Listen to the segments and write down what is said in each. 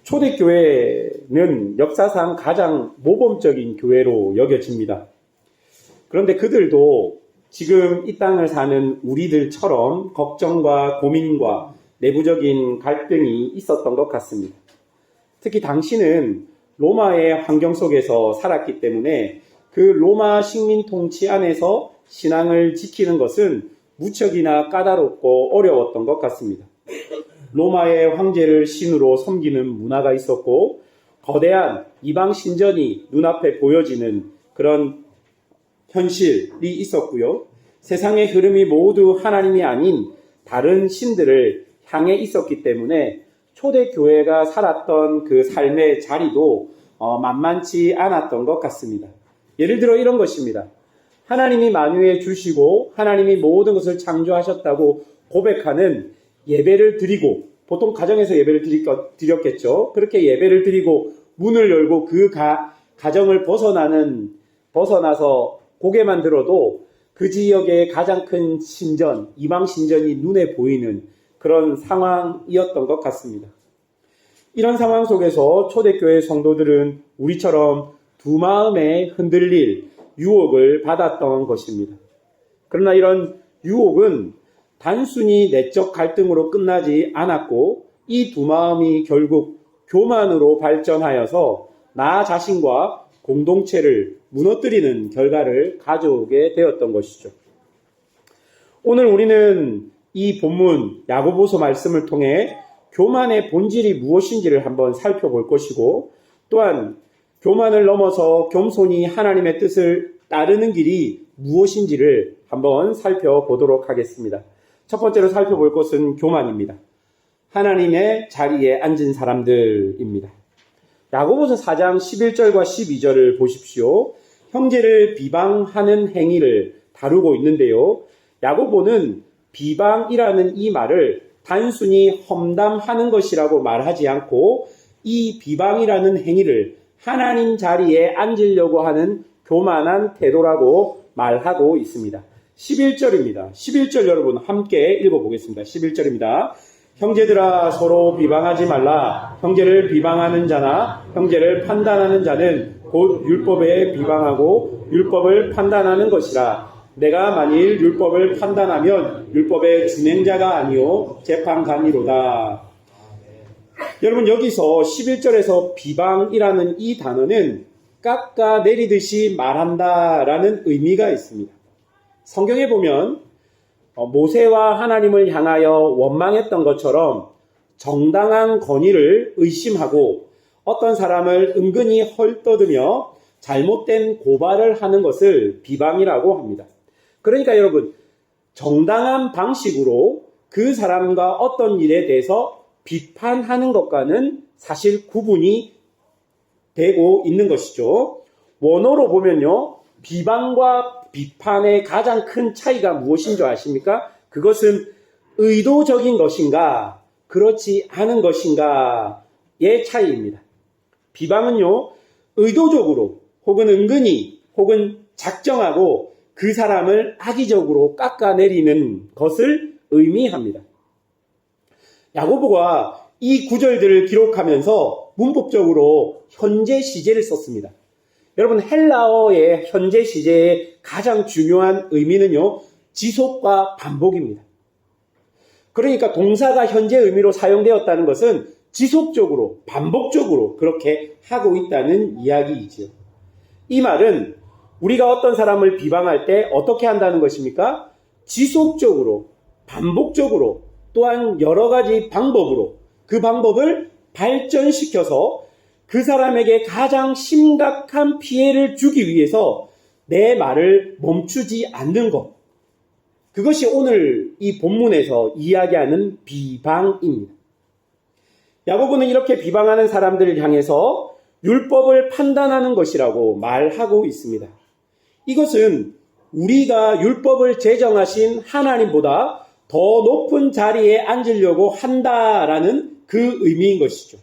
초대교회는 역사상 가장 모범적인 교회로 여겨집니다. 그런데 그들도 지금 이 땅을 사는 우리들처럼 걱정과 고민과 내부적인 갈등이 있었던 것 같습니다. 특히 당시는 로마의 환경 속에서 살았기 때문에 그 로마 식민 통치 안에서 신앙을 지키는 것은 무척이나 까다롭고 어려웠던 것 같습니다. 로마의 황제를 신으로 섬기는 문화가 있었고 거대한 이방 신전이 눈앞에 보여지는 그런 현실이 있었고요. 세상의 흐름이 모두 하나님이 아닌 다른 신들을 향해 있었기 때문에 초대교회가 살았던 그 삶의 자리도 만만치 않았던 것 같습니다. 예를 들어 이런 것입니다. 하나님이 만유해 주시고 하나님이 모든 것을 창조하셨다고 고백하는 예배를 드리고, 보통 가정에서 예배를 드렸겠죠. 그렇게 예배를 드리고 문을 열고 그 가정을 벗어나서 고개만 들어도 그 지역의 가장 큰 신전, 이방 신전이 눈에 보이는 그런 상황이었던 것 같습니다. 이런 상황 속에서 초대교회 성도들은 우리처럼 두 마음에 흔들릴 유혹을 받았던 것입니다. 그러나 이런 유혹은 단순히 내적 갈등으로 끝나지 않았고 이 두 마음이 결국 교만으로 발전하여서 나 자신과 공동체를 무너뜨리는 결과를 가져오게 되었던 것이죠. 오늘 우리는 이 본문 야고보서 말씀을 통해 교만의 본질이 무엇인지를 한번 살펴볼 것이고, 또한 교만을 넘어서 겸손히 하나님의 뜻을 따르는 길이 무엇인지를 한번 살펴보도록 하겠습니다. 첫 번째로 살펴볼 것은 교만입니다. 하나님의 자리에 앉은 사람들입니다. 야고보서 4장 11절과 12절을 보십시오. 형제를 비방하는 행위를 다루고 있는데요. 야고보는 비방이라는 이 말을 단순히 험담하는 것이라고 말하지 않고 이 비방이라는 행위를 하나님 자리에 앉으려고 하는 교만한 태도라고 말하고 있습니다. 11절입니다. 11절 여러분 함께 읽어보겠습니다. 11절입니다. 형제들아 서로 비방하지 말라. 형제를 비방하는 자나 형제를 판단하는 자는 곧 율법에 비방하고 율법을 판단하는 것이라. 내가 만일 율법을 판단하면 율법의 준행자가 아니요 재판관이로다. 여러분 여기서 11절에서 비방이라는 이 단어는 깎아내리듯이 말한다라는 의미가 있습니다. 성경에 보면 모세와 하나님을 향하여 원망했던 것처럼 정당한 권위를 의심하고 어떤 사람을 은근히 헐떠들며 잘못된 고발을 하는 것을 비방이라고 합니다. 그러니까 여러분, 정당한 방식으로 그 사람과 어떤 일에 대해서 비판하는 것과는 사실 구분이 되고 있는 것이죠. 원어로 보면요, 비방과 비판의 가장 큰 차이가 무엇인 줄 아십니까? 그것은 의도적인 것인가, 그렇지 않은 것인가의 차이입니다. 비방은요, 의도적으로 혹은 은근히 혹은 작정하고 그 사람을 악의적으로 깎아내리는 것을 의미합니다. 야고보가 이 구절들을 기록하면서 문법적으로 현재 시제를 썼습니다. 여러분 헬라어의 현재 시제의 가장 중요한 의미는요, 지속과 반복입니다. 그러니까 동사가 현재 의미로 사용되었다는 것은 지속적으로, 반복적으로 그렇게 하고 있다는 이야기이지요. 이 말은 우리가 어떤 사람을 비방할 때 어떻게 한다는 것입니까? 지속적으로, 반복적으로, 또한 여러 가지 방법으로 그 방법을 발전시켜서 그 사람에게 가장 심각한 피해를 주기 위해서 내 말을 멈추지 않는 것. 그것이 오늘 이 본문에서 이야기하는 비방입니다. 야고보는 이렇게 비방하는 사람들을 향해서 율법을 판단하는 것이라고 말하고 있습니다. 이것은 우리가 율법을 제정하신 하나님보다 더 높은 자리에 앉으려고 한다라는 그 의미인 것이죠.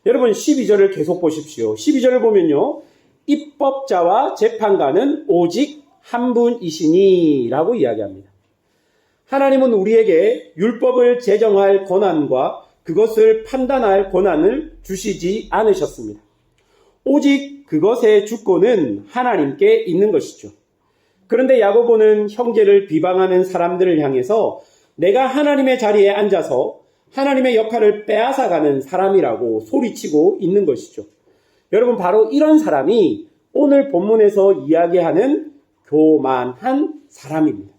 여러분 12절을 계속 보십시오. 12절을 보면요, 입법자와 재판관은 오직 한 분이시니 라고 이야기합니다. 하나님은 우리에게 율법을 제정할 권한과 그것을 판단할 권한을 주시지 않으셨습니다. 오직 그것의 주권은 하나님께 있는 것이죠. 그런데 야고보는 형제를 비방하는 사람들을 향해서 내가 하나님의 자리에 앉아서 하나님의 역할을 빼앗아가는 사람이라고 소리치고 있는 것이죠. 여러분, 바로 이런 사람이 오늘 본문에서 이야기하는 교만한 사람입니다.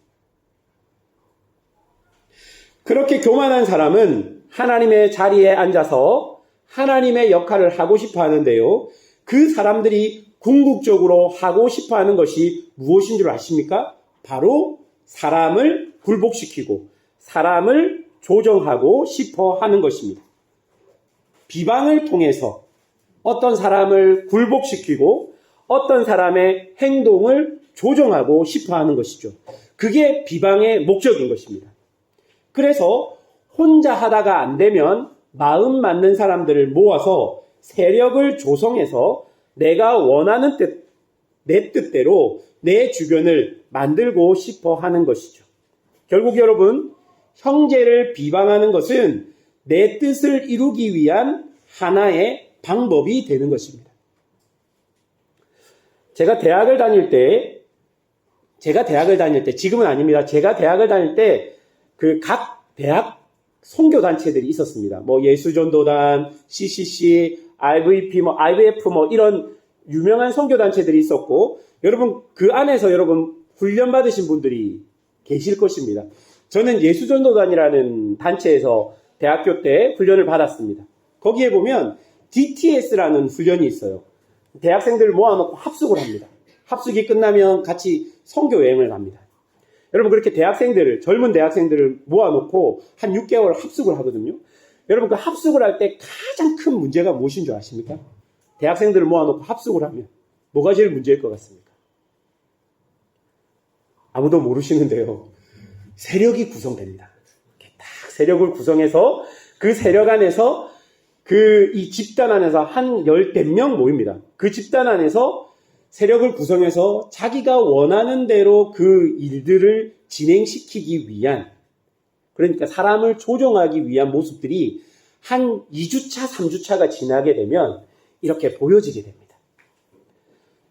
그렇게 교만한 사람은 하나님의 자리에 앉아서 하나님의 역할을 하고 싶어 하는데요. 그 사람들이 궁극적으로 하고 싶어 하는 것이 무엇인 줄 아십니까? 바로 사람을 굴복시키고 사람을 조정하고 싶어 하는 것입니다. 비방을 통해서 어떤 사람을 굴복시키고 어떤 사람의 행동을 조정하고 싶어 하는 것이죠. 그게 비방의 목적인 것입니다. 그래서 혼자 하다가 안 되면 마음 맞는 사람들을 모아서 세력을 조성해서 내가 원하는 내 뜻대로 내 주변을 만들고 싶어 하는 것이죠. 결국 여러분, 형제를 비방하는 것은 내 뜻을 이루기 위한 하나의 방법이 되는 것입니다. 제가 대학을 다닐 때, 지금은 아닙니다. 제가 대학을 다닐 때 그 각 대학 선교단체들이 있었습니다. 예수전도단, CCC, IVP, IVF 이런 유명한 선교단체들이 있었고, 여러분, 그 안에서 여러분 훈련 받으신 분들이 계실 것입니다. 저는 예수전도단이라는 단체에서 대학교 때 훈련을 받았습니다. 거기에 보면 DTS라는 훈련이 있어요. 대학생들을 모아놓고 합숙을 합니다. 합숙이 끝나면 같이 선교 여행을 갑니다. 여러분, 그렇게 젊은 대학생들을 모아놓고 한 6개월 합숙을 하거든요. 여러분, 그 합숙을 할 때 가장 큰 문제가 무엇인 줄 아십니까? 대학생들을 모아놓고 합숙을 하면 뭐가 제일 문제일 것 같습니까? 아무도 모르시는데요. 세력이 구성됩니다. 이렇게 딱 세력을 구성해서 그 세력 안에서 이 집단 안에서 한 열댓 명 모입니다. 그 집단 안에서 세력을 구성해서 자기가 원하는 대로 그 일들을 진행시키기 위한, 그러니까 사람을 조종하기 위한 모습들이 한 2주차, 3주차가 지나게 되면 이렇게 보여지게 됩니다.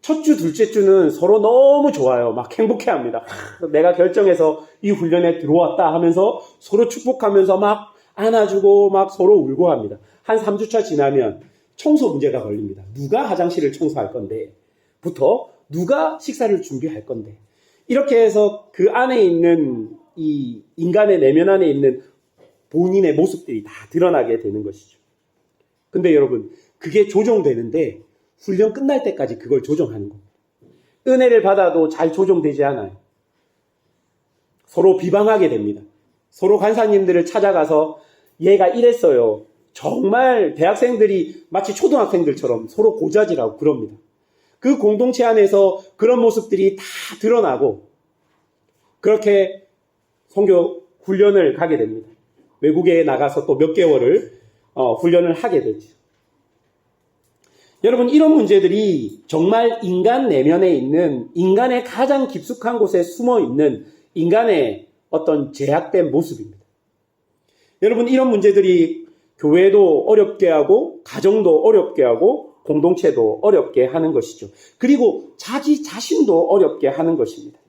첫 주, 둘째 주는 서로 너무 좋아요. 막 행복해 합니다. 내가 결정해서 이 훈련에 들어왔다 하면서 서로 축복하면서 막 안아주고 막 서로 울고 합니다. 한 3주차 지나면 청소 문제가 걸립니다. 누가 화장실을 청소할 건데, 부터 누가 식사를 준비할 건데, 이렇게 해서 그 안에 있는 이 인간의 내면 안에 있는 본인의 모습들이 다 드러나게 되는 것이죠. 근데 여러분, 그게 조정되는데 훈련 끝날 때까지 그걸 조정하는 겁니다. 은혜를 받아도 잘 조정되지 않아요. 서로 비방하게 됩니다. 서로 간사님들을 찾아가서 얘가 이랬어요. 정말 대학생들이 마치 초등학생들처럼 서로 고자질하고 그럽니다. 그 공동체 안에서 그런 모습들이 다 드러나고 그렇게 선교 훈련을 가게 됩니다. 외국에 나가서 또 몇 개월을 훈련을 하게 되죠. 여러분, 이런 문제들이 정말 인간 내면에 있는, 인간의 가장 깊숙한 곳에 숨어 있는 인간의 어떤 제약된 모습입니다. 여러분, 이런 문제들이 교회도 어렵게 하고 가정도 어렵게 하고 공동체도 어렵게 하는 것이죠. 그리고 자기 자신도 어렵게 하는 것입니다.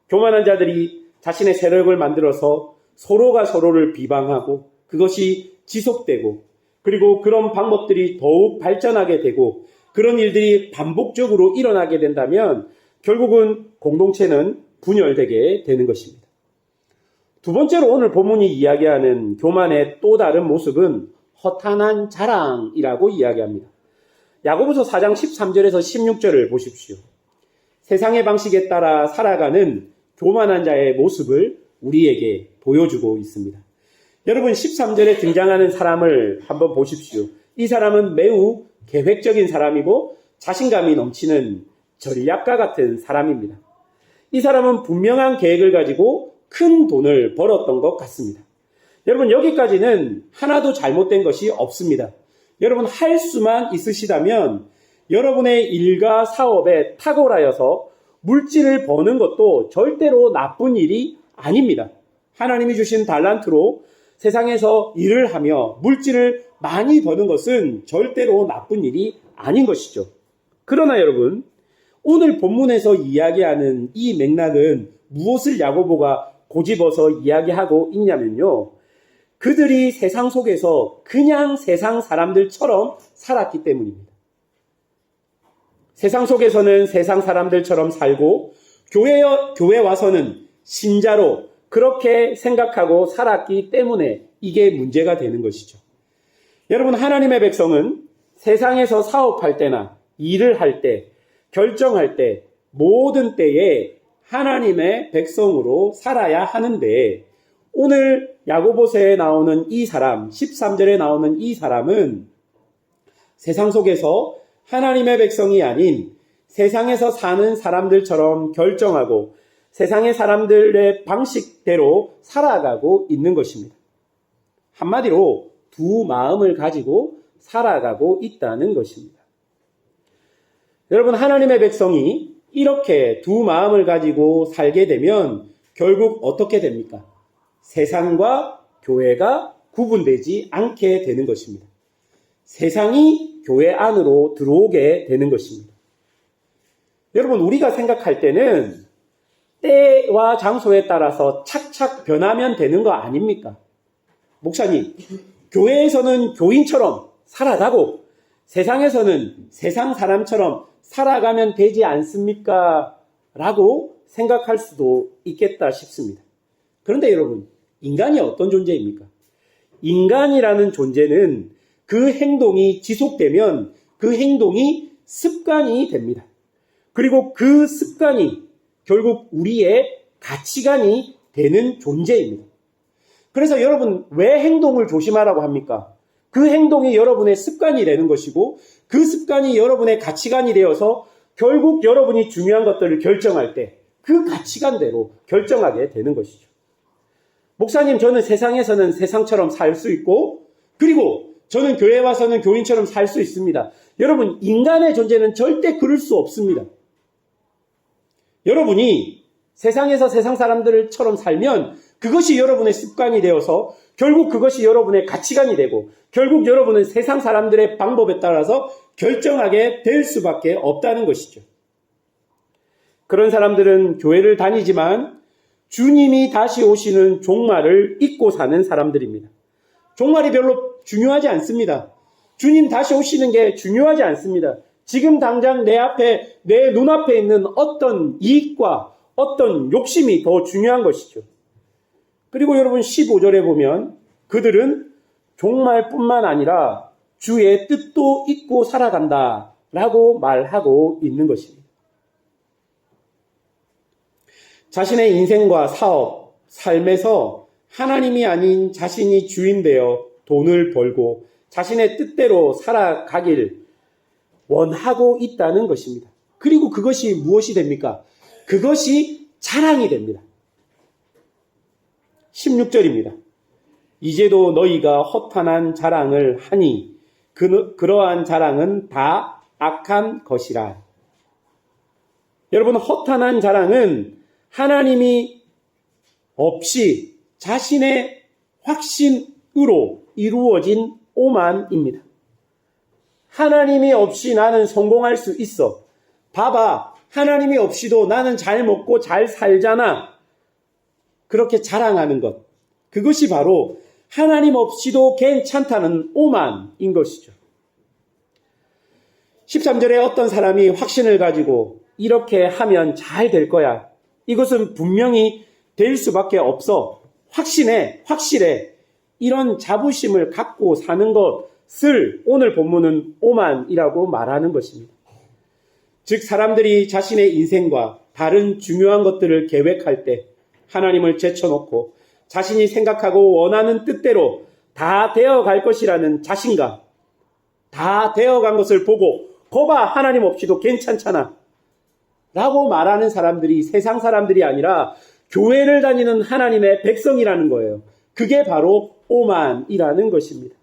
교만한 자들이 자신의 세력을 만들어서 서로가 서로를 비방하고 그것이 지속되고, 그리고 그런 방법들이 더욱 발전하게 되고 그런 일들이 반복적으로 일어나게 된다면 결국은 공동체는 분열되게 되는 것입니다. 두 번째로 오늘 본문이 이야기하는 교만의 또 다른 모습은 허탄한 자랑이라고 이야기합니다. 야고보서 4장 13절에서 16절을 보십시오. 세상의 방식에 따라 살아가는 교만한 자의 모습을 우리에게 보여주고 있습니다. 여러분, 13절에 등장하는 사람을 한번 보십시오. 이 사람은 매우 계획적인 사람이고 자신감이 넘치는 전략가 같은 사람입니다. 이 사람은 분명한 계획을 가지고 큰 돈을 벌었던 것 같습니다. 여러분, 여기까지는 하나도 잘못된 것이 없습니다. 여러분, 할 수만 있으시다면 여러분의 일과 사업에 탁월하여서 물질을 버는 것도 절대로 나쁜 일이 아닙니다. 하나님이 주신 달란트로 세상에서 일을 하며 물질을 많이 버는 것은 절대로 나쁜 일이 아닌 것이죠. 그러나 여러분, 오늘 본문에서 이야기하는 이 맥락은 무엇을 야고보가 고집어서 이야기하고 있냐면요. 그들이 세상 속에서 그냥 세상 사람들처럼 살았기 때문입니다. 세상 속에서는 세상 사람들처럼 살고 교회 와서는 신자로 그렇게 생각하고 살았기 때문에 이게 문제가 되는 것이죠. 여러분, 하나님의 백성은 세상에서 사업할 때나 일을 할 때, 결정할 때, 모든 때에 하나님의 백성으로 살아야 하는데, 오늘 야고보서에 나오는 이 사람, 13절에 나오는 이 사람은 세상 속에서 하나님의 백성이 아닌 세상에서 사는 사람들처럼 결정하고 세상의 사람들의 방식대로 살아가고 있는 것입니다. 한마디로 두 마음을 가지고 살아가고 있다는 것입니다. 여러분, 하나님의 백성이 이렇게 두 마음을 가지고 살게 되면 결국 어떻게 됩니까? 세상과 교회가 구분되지 않게 되는 것입니다. 세상이 교회 안으로 들어오게 되는 것입니다. 여러분, 우리가 생각할 때는 때와 장소에 따라서 착착 변하면 되는 거 아닙니까? 목사님, 교회에서는 교인처럼 살아가고 세상에서는 세상 사람처럼 살아가면 되지 않습니까? 라고 생각할 수도 있겠다 싶습니다. 그런데 여러분, 인간이 어떤 존재입니까? 인간이라는 존재는 그 행동이 지속되면 그 행동이 습관이 됩니다. 그리고 그 습관이 결국 우리의 가치관이 되는 존재입니다. 그래서 여러분, 왜 행동을 조심하라고 합니까? 그 행동이 여러분의 습관이 되는 것이고 그 습관이 여러분의 가치관이 되어서 결국 여러분이 중요한 것들을 결정할 때 그 가치관대로 결정하게 되는 것이죠. 목사님, 저는 세상에서는 세상처럼 살 수 있고 그리고 저는 교회 와서는 교인처럼 살 수 있습니다. 여러분, 인간의 존재는 절대 그럴 수 없습니다. 여러분이 세상에서 세상 사람들처럼 살면 그것이 여러분의 습관이 되어서 결국 그것이 여러분의 가치관이 되고 결국 여러분은 세상 사람들의 방법에 따라서 결정하게 될 수밖에 없다는 것이죠. 그런 사람들은 교회를 다니지만 주님이 다시 오시는 종말을 잊고 사는 사람들입니다. 종말이 별로 중요하지 않습니다. 주님 다시 오시는 게 중요하지 않습니다. 지금 당장 내 눈앞에 있는 어떤 이익과 어떤 욕심이 더 중요한 것이죠. 그리고 여러분 15절에 보면 그들은 종말뿐만 아니라 주의 뜻도 잊고 살아간다 라고 말하고 있는 것입니다. 자신의 인생과 사업, 삶에서 하나님이 아닌 자신이 주인 되어 돈을 벌고 자신의 뜻대로 살아가길 원하고 있다는 것입니다. 그리고 그것이 무엇이 됩니까? 그것이 자랑이 됩니다. 16절입니다. 이제도 너희가 허탄한 자랑을 하니 그러한 자랑은 다 악한 것이라. 여러분, 허탄한 자랑은 하나님이 없이 자신의 확신으로 이루어진 오만입니다. 하나님이 없이 나는 성공할 수 있어. 봐봐, 하나님이 없이도 나는 잘 먹고 잘 살잖아. 그렇게 자랑하는 것. 그것이 바로 하나님 없이도 괜찮다는 오만인 것이죠. 13절에 어떤 사람이 확신을 가지고 이렇게 하면 잘 될 거야. 이것은 분명히 될 수밖에 없어. 확실해. 이런 자부심을 갖고 사는 것을 오늘 본문은 오만이라고 말하는 것입니다. 즉, 사람들이 자신의 인생과 다른 중요한 것들을 계획할 때 하나님을 제쳐놓고 자신이 생각하고 원하는 뜻대로 다 되어갈 것이라는 자신감, 다 되어간 것을 보고 거봐, 하나님 없이도 괜찮잖아 라고 말하는 사람들이 세상 사람들이 아니라 교회를 다니는 하나님의 백성이라는 거예요. 그게 바로 오만이라는 것입니다.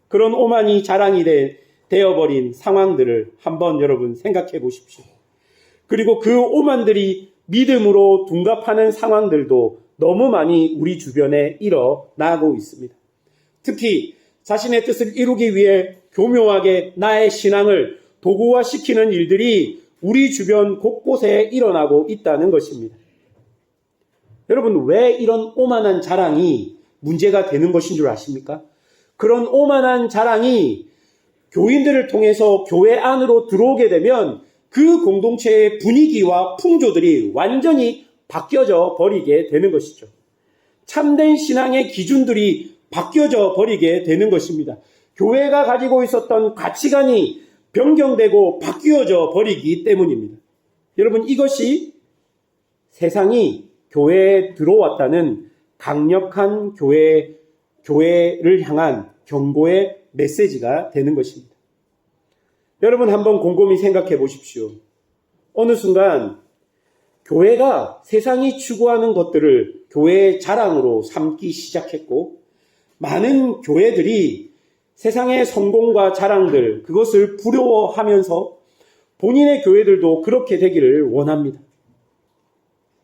그런 오만이 자랑이 되어버린 상황들을 한번 여러분 생각해 보십시오. 그리고 그 오만들이 믿음으로 둔갑하는 상황들도 너무 많이 우리 주변에 일어나고 있습니다. 특히 자신의 뜻을 이루기 위해 교묘하게 나의 신앙을 도구화시키는 일들이 우리 주변 곳곳에 일어나고 있다는 것입니다. 여러분, 왜 이런 오만한 자랑이 문제가 되는 것인 줄 아십니까? 그런 오만한 자랑이 교인들을 통해서 교회 안으로 들어오게 되면 그 공동체의 분위기와 풍조들이 완전히 바뀌어져 버리게 되는 것이죠. 참된 신앙의 기준들이 바뀌어져 버리게 되는 것입니다. 교회가 가지고 있었던 가치관이 변경되고 바뀌어져 버리기 때문입니다. 여러분, 이것이 세상이 교회에 들어왔다는 강력한 교회를 향한 경고의 메시지가 되는 것입니다. 여러분, 한번 곰곰이 생각해 보십시오. 어느 순간 교회가 세상이 추구하는 것들을 교회의 자랑으로 삼기 시작했고, 많은 교회들이 세상의 성공과 자랑들, 그것을 부러워하면서 본인의 교회들도 그렇게 되기를 원합니다.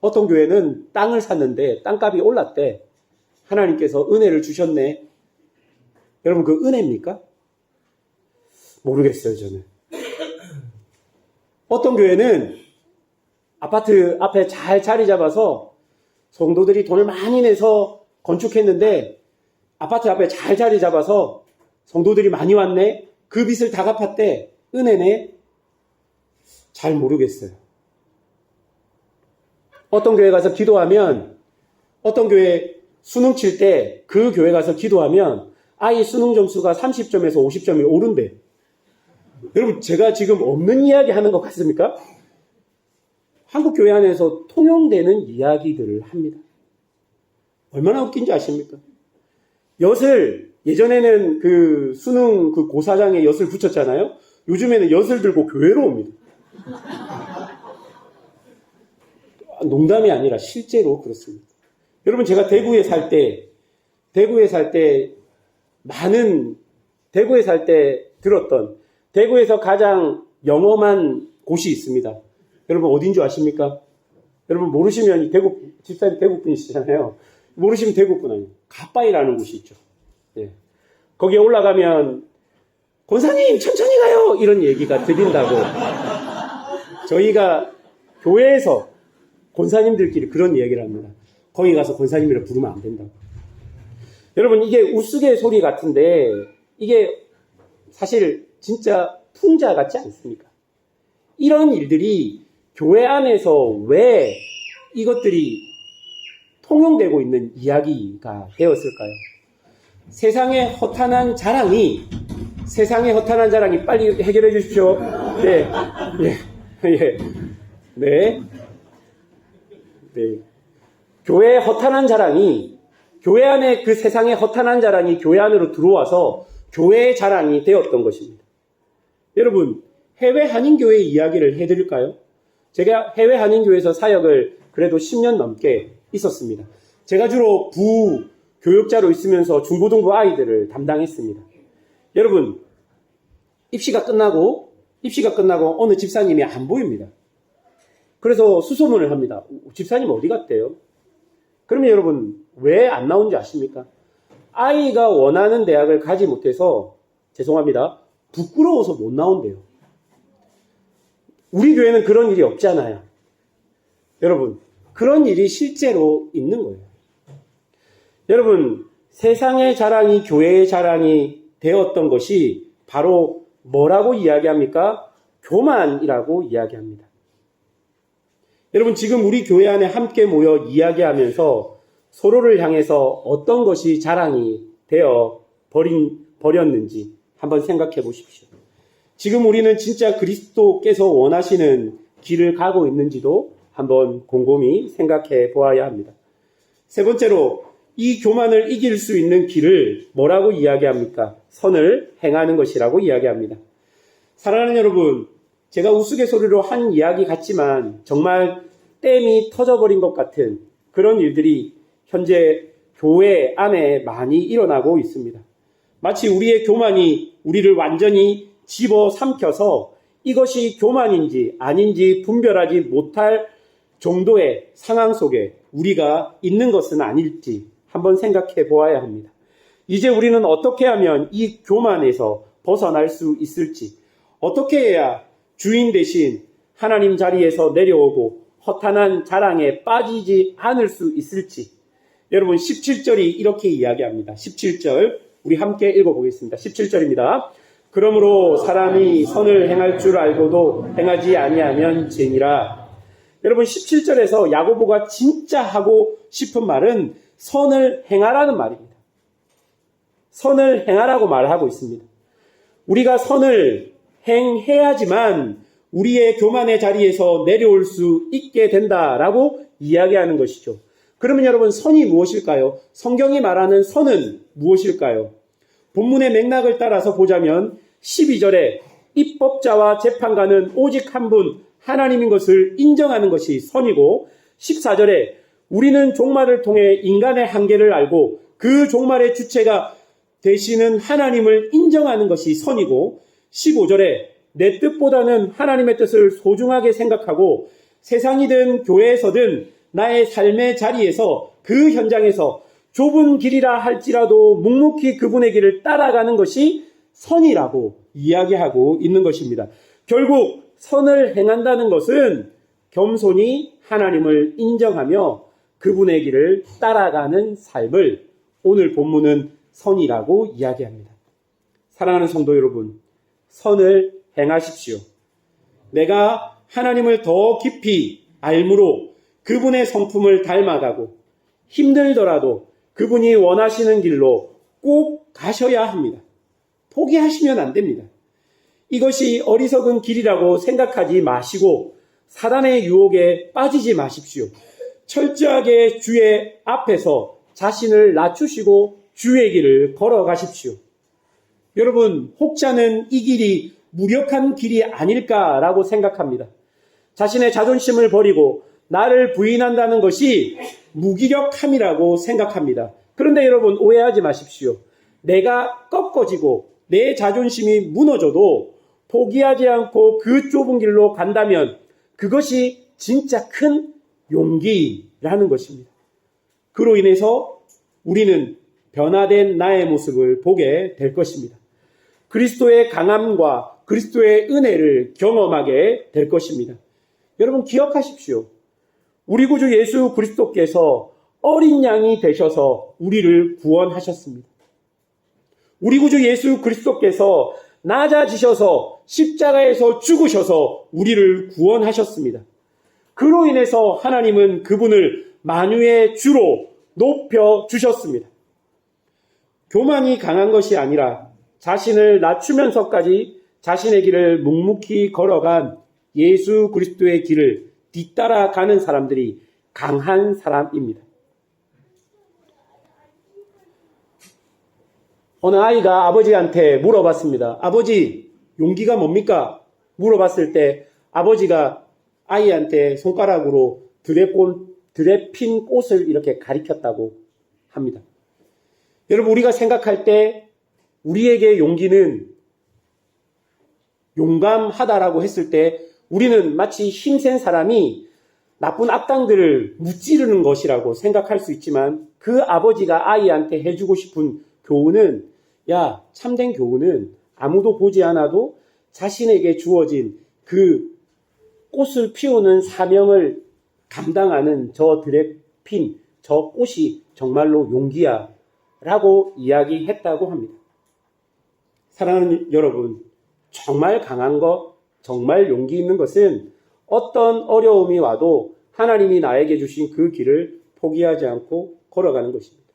어떤 교회는 땅을 샀는데 땅값이 올랐대. 하나님께서 은혜를 주셨네. 여러분, 그 은혜입니까? 모르겠어요, 저는. 어떤 교회는 아파트 앞에 잘 자리 잡아서 성도들이 돈을 많이 내서 건축했는데 아파트 앞에 잘 자리 잡아서 성도들이 많이 왔네. 그 빚을 다 갚았대. 은혜네. 잘 모르겠어요. 어떤 교회 가서 기도하면, 어떤 교회 수능 칠 때 그 교회 가서 기도하면 아이 수능 점수가 30점에서 50점이 오른대. 여러분, 제가 지금 없는 이야기 하는 것 같습니까? 한국 교회 안에서 통용되는 이야기들을 합니다. 얼마나 웃긴지 아십니까? 엿을, 예전에는 그 수능 그 고사장에 엿을 붙였잖아요. 요즘에는 엿을 들고 교회로 옵니다. 농담이 아니라 실제로 그렇습니다. 여러분, 제가 대구에 살 때 들었던 대구에서 가장 영험한 곳이 있습니다. 여러분, 어딘 줄 아십니까? 여러분, 모르시면 집사님 대구 분이시잖아요. 모르시면 대구 분 아니에요. 갓바위라는 곳이 있죠. 예. 거기에 올라가면 권사님 천천히 가요! 이런 얘기가 들린다고. 저희가 교회에서 권사님들끼리 그런 얘기를 합니다. 거기 가서 권사님이라 부르면 안 된다고. 여러분, 이게 우스갯소리 같은데 이게 사실 진짜 풍자 같지 않습니까? 이런 일들이 교회 안에서 왜 이것들이 통용되고 있는 이야기가 되었을까요? 세상의 허탄한 자랑이 빨리 해결해 주십시오. 네. 교회의 허탄한 자랑이, 교회 안에 그 세상의 허탄한 자랑이 교회 안으로 들어와서 교회의 자랑이 되었던 것입니다. 여러분, 해외 한인교회 이야기를 해드릴까요? 제가 해외 한인교회에서 사역을 그래도 10년 넘게 있었습니다. 제가 주로 부교육자로 있으면서 중고등부 아이들을 담당했습니다. 여러분, 입시가 끝나고 어느 집사님이 안 보입니다. 그래서 수소문을 합니다. 집사님 어디 갔대요? 그러면 여러분, 왜 안 나온지 아십니까? 아이가 원하는 대학을 가지 못해서, 죄송합니다, 부끄러워서 못 나온대요. 우리 교회는 그런 일이 없잖아요. 여러분, 그런 일이 실제로 있는 거예요. 여러분, 세상의 자랑이 교회의 자랑이 되었던 것이 바로 뭐라고 이야기합니까? 교만이라고 이야기합니다. 여러분, 지금 우리 교회 안에 함께 모여 이야기하면서 서로를 향해서 어떤 것이 자랑이 되어 버렸는지 한번 생각해 보십시오. 지금 우리는 진짜 그리스도께서 원하시는 길을 가고 있는지도 한번 곰곰이 생각해 보아야 합니다. 세 번째로, 이 교만을 이길 수 있는 길을 뭐라고 이야기합니까? 선을 행하는 것이라고 이야기합니다. 사랑하는 여러분, 제가 우스갯소리로 한 이야기 같지만 정말 댐이 터져버린 것 같은 그런 일들이 현재 교회 안에 많이 일어나고 있습니다. 마치 우리의 교만이 우리를 완전히 집어삼켜서 이것이 교만인지 아닌지 분별하지 못할 정도의 상황 속에 우리가 있는 것은 아닐지 한번 생각해 보아야 합니다. 이제 우리는 어떻게 하면 이 교만에서 벗어날 수 있을지, 어떻게 해야 주인 대신 하나님 자리에서 내려오고 허탄한 자랑에 빠지지 않을 수 있을지. 여러분 17절이 이렇게 이야기합니다. 17절 우리 함께 읽어보겠습니다. 17절입니다. 그러므로 사람이 선을 행할 줄 알고도 행하지 아니하면 죄니라. 여러분 17절에서 야고보가 진짜 하고 싶은 말은 선을 행하라는 말입니다. 선을 행하라고 말하고 있습니다. 우리가 선을 행해야지만 우리의 교만의 자리에서 내려올 수 있게 된다라고 이야기하는 것이죠. 그러면 여러분 선이 무엇일까요? 성경이 말하는 선은 무엇일까요? 본문의 맥락을 따라서 보자면 12절에 입법자와 재판관은 오직 한 분 하나님인 것을 인정하는 것이 선이고, 14절에 우리는 종말을 통해 인간의 한계를 알고 그 종말의 주체가 되시는 하나님을 인정하는 것이 선이고, 15절에 내 뜻보다는 하나님의 뜻을 소중하게 생각하고 세상이든 교회에서든 나의 삶의 자리에서 그 현장에서 좁은 길이라 할지라도 묵묵히 그분의 길을 따라가는 것이 선이라고 이야기하고 있는 것입니다. 결국 선을 행한다는 것은 겸손히 하나님을 인정하며 그분의 길을 따라가는 삶을 오늘 본문은 선이라고 이야기합니다. 사랑하는 성도 여러분, 선을 행하십시오. 내가 하나님을 더 깊이 알므로 그분의 성품을 닮아가고 힘들더라도 그분이 원하시는 길로 꼭 가셔야 합니다. 포기하시면 안 됩니다. 이것이 어리석은 길이라고 생각하지 마시고 사단의 유혹에 빠지지 마십시오. 철저하게 주의 앞에서 자신을 낮추시고 주의 길을 걸어가십시오. 여러분, 혹자는 이 길이 무력한 길이 아닐까라고 생각합니다. 자신의 자존심을 버리고 나를 부인한다는 것이 무기력함이라고 생각합니다. 그런데 여러분 오해하지 마십시오. 내가 꺾어지고 내 자존심이 무너져도 포기하지 않고 그 좁은 길로 간다면 그것이 진짜 큰 용기라는 것입니다. 그로 인해서 우리는 변화된 나의 모습을 보게 될 것입니다. 그리스도의 강함과 그리스도의 은혜를 경험하게 될 것입니다. 여러분 기억하십시오. 우리 구주 예수 그리스도께서 어린 양이 되셔서 우리를 구원하셨습니다. 우리 구주 예수 그리스도께서 낮아지셔서 십자가에서 죽으셔서 우리를 구원하셨습니다. 그로 인해서 하나님은 그분을 만유의 주로 높여주셨습니다. 교만이 강한 것이 아니라 자신을 낮추면서까지 자신의 길을 묵묵히 걸어간 예수 그리스도의 길을 뒤따라가는 사람들이 강한 사람입니다. 어느 아이가 아버지한테 물어봤습니다. 아버지, 용기가 뭡니까? 물어봤을 때 아버지가 아이한테 손가락으로 들에 핀 꽃을 이렇게 가리켰다고 합니다. 여러분, 우리가 생각할 때 우리에게 용기는 용감하다라고 했을 때 우리는 마치 힘센 사람이 나쁜 악당들을 무찌르는 것이라고 생각할 수 있지만 그 아버지가 아이한테 해주고 싶은 교훈은 참된 교훈은 아무도 보지 않아도 자신에게 주어진 그 꽃을 피우는 사명을 감당하는 저 들에 핀 저 꽃이 정말로 용기야 라고 이야기했다고 합니다. 사랑하는 여러분, 정말 강한 것, 정말 용기 있는 것은 어떤 어려움이 와도 하나님이 나에게 주신 그 길을 포기하지 않고 걸어가는 것입니다.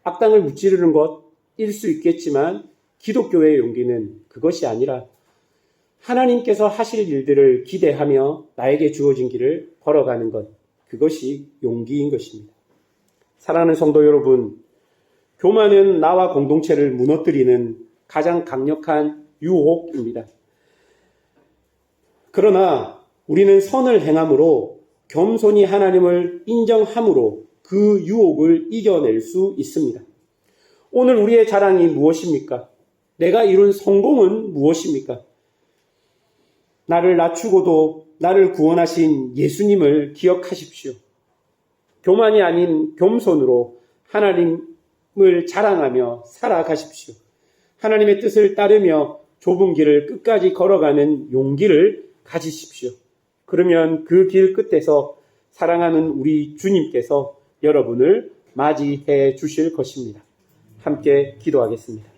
악당을 무찌르는 것일 수 있겠지만 기독교의 용기는 그것이 아니라 하나님께서 하실 일들을 기대하며 나에게 주어진 길을 걸어가는 것, 그것이 용기인 것입니다. 사랑하는 성도 여러분, 교만은 나와 공동체를 무너뜨리는 가장 강력한 유혹입니다. 그러나 우리는 선을 행함으로 겸손히 하나님을 인정함으로 그 유혹을 이겨낼 수 있습니다. 오늘 우리의 자랑이 무엇입니까? 내가 이룬 성공은 무엇입니까? 나를 낮추고도 나를 구원하신 예수님을 기억하십시오. 교만이 아닌 겸손으로 하나님을 자랑하며 살아가십시오. 하나님의 뜻을 따르며 좁은 길을 끝까지 걸어가는 용기를 가지십시오. 그러면 그 길 끝에서 사랑하는 우리 주님께서 여러분을 맞이해 주실 것입니다. 함께 기도하겠습니다.